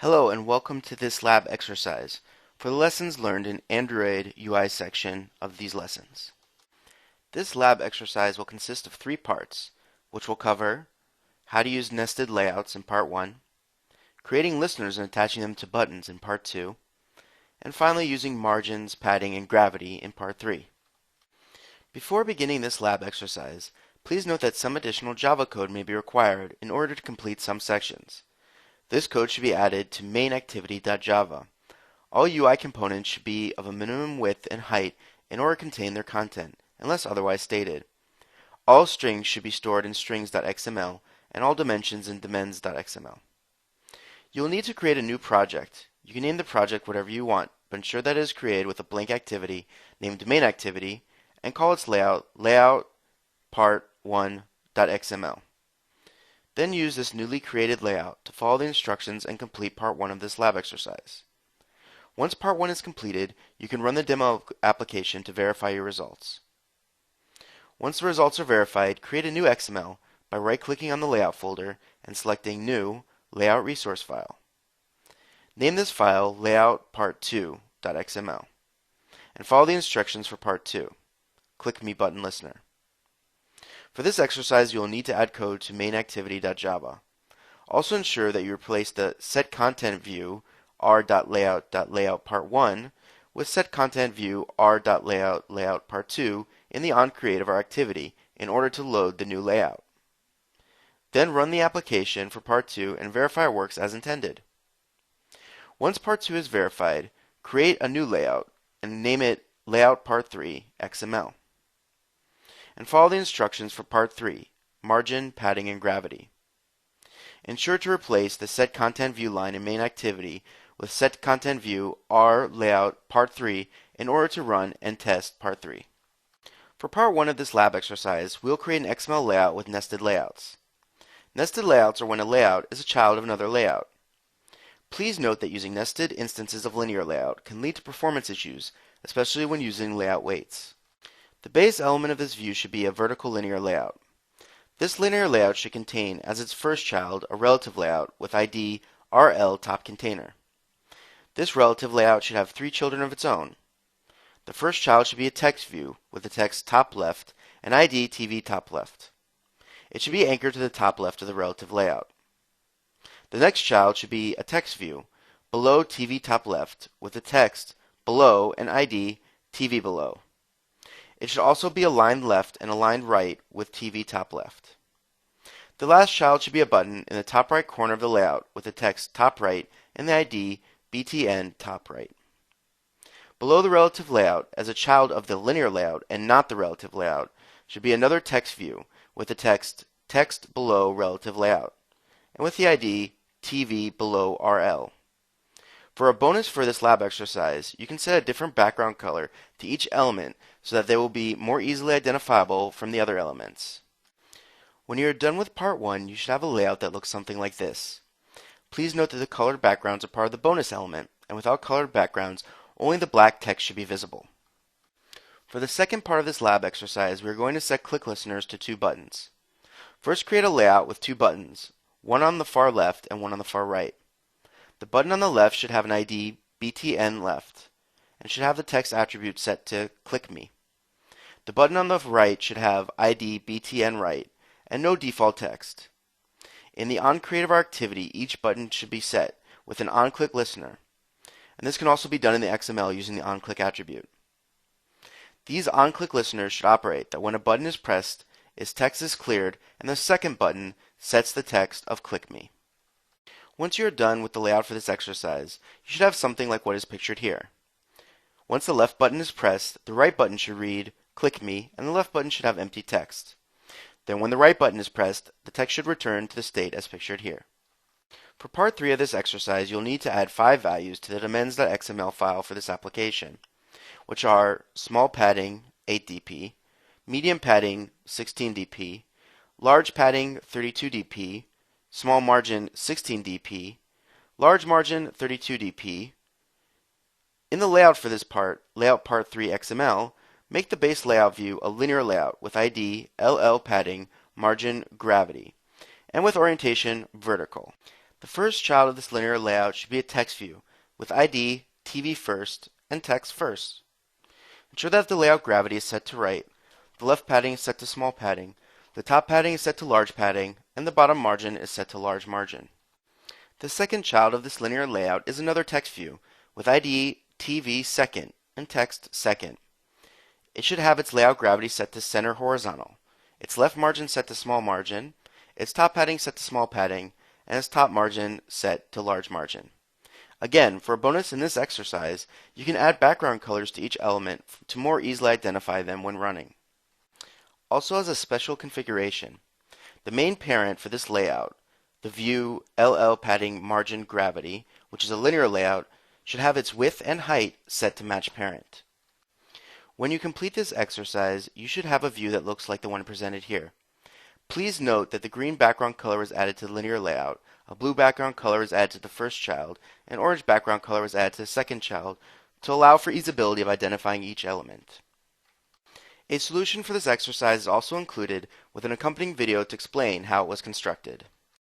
Hello and welcome to this lab exercise for the lessons learned in Android UI section of these lessons. This lab exercise will consist of 3 parts, which will cover how to use nested layouts in part 1, creating listeners and attaching them to buttons in part 2, and finally using margins, padding, and gravity in part 3. Before beginning this lab exercise, please note that some additional Java code may be required in order to complete some sections. This code should be added to main-activity.java. All UI components should be of a minimum width and height in order to contain their content, unless otherwise stated. All strings should be stored in strings.xml and all dimensions in dimens.xml. You will need to create a new project. You can name the project whatever you want, but ensure that it is created with a blank activity named main-activity and call its layout part1.xml. Then use this newly created layout to follow the instructions and complete part 1 of this lab exercise. Once part 1 is completed, you can run the demo application to verify your results. Once the results are verified, create a new XML by right-clicking on the layout folder and selecting New Layout Resource File. Name this file layout part2.xml and follow the instructions for part 2. Click Me button listener. For this exercise, you will need to add code to main-activity.java. Also ensure that you replace the setContentView r.layout.layout.part1 with setContentView r.layout.layout.part2 in the onCreate of our activity in order to load the new layout. Then run the application for part 2 and verify it works as intended. Once part 2 is verified, create a new layout and name it Layout Part 3 XML. And follow the instructions for part 3, margin, padding, and gravity. Ensure to replace the setContentView line in main activity with setContentView r layout part 3 in order to run and test part 3. For part 1 of this lab exercise, we'll create an XML layout with nested layouts. Nested layouts are when a layout is a child of another layout. Please note that using nested instances of linear layout can lead to performance issues, especially when using layout weights. The base element of this view should be a vertical linear layout. This linear layout should contain, as its first child, a relative layout with ID RL top container. This relative layout should have 3 children of its own. The first child should be a text view with the text top left and ID TV top left. It should be anchored to the top left of the relative layout. The next child should be a text view below TV top left with the text below and ID TV below. It should also be aligned left and aligned right with TV top left. The last child should be a button in the top right corner of the layout with the text top right and the ID BTN top right. Below the relative layout, as a child of the linear layout and not the relative layout, should be another text view with the text below relative layout and with the ID TV below RL. For a bonus for this lab exercise, you can set a different background color to each element so that they will be more easily identifiable from the other elements. When you are done with part 1, you should have a layout that looks something like this. Please note that the colored backgrounds are part of the bonus element, and without colored backgrounds, only the black text should be visible. For the second part of this lab exercise, we are going to set click listeners to 2 buttons. First, create a layout with 2 buttons, one on the far left and one on the far right. The button on the left should have an ID BTN left and should have the text attribute set to click me. The button on the right should have ID BTN right and no default text. In the onCreate of our activity, each button should be set with an onClick listener, and this can also be done in the XML using the onClick attribute. These onClick listeners should operate that when a button is pressed, its text is cleared and the second button sets the text of click me. Once you are done with the layout for this exercise, you should have something like what is pictured here. Once the left button is pressed, the right button should read click me and the left button should have empty text. Then when the right button is pressed, the text should return to the state as pictured here. For part 3 of this exercise, you'll need to add 5 values to the dimens.xml file for this application, which are small padding 8 dp, medium padding 16 dp, large padding 32 dp, small margin 16 dp, large margin 32 dp. In the layout for this part, layout part 3 XML, make the base layout view a linear layout with ID LL padding margin gravity and with orientation vertical. The first child of this linear layout should be a text view with ID, TV first, and text first. Ensure that the layout gravity is set to right, the left padding is set to small padding, the top padding is set to large padding, and the bottom margin is set to large margin. The second child of this linear layout is another text view with ID, TV second, and text second. It should have its layout gravity set to center horizontal, its left margin set to small margin, its top padding set to small padding, and its top margin set to large margin. Again, for a bonus in this exercise, you can add background colors to each element to more easily identify them when running. Also, as a special configuration, the main parent for this layout, the view LL padding margin gravity, which is a linear layout, should have its width and height set to match parent. When you complete this exercise, you should have a view that looks like the one presented here. Please note that the green background color is added to the linear layout, a blue background color is added to the first child, and orange background color is added to the second child to allow for easeability of identifying each element. A solution for this exercise is also included with an accompanying video to explain how it was constructed.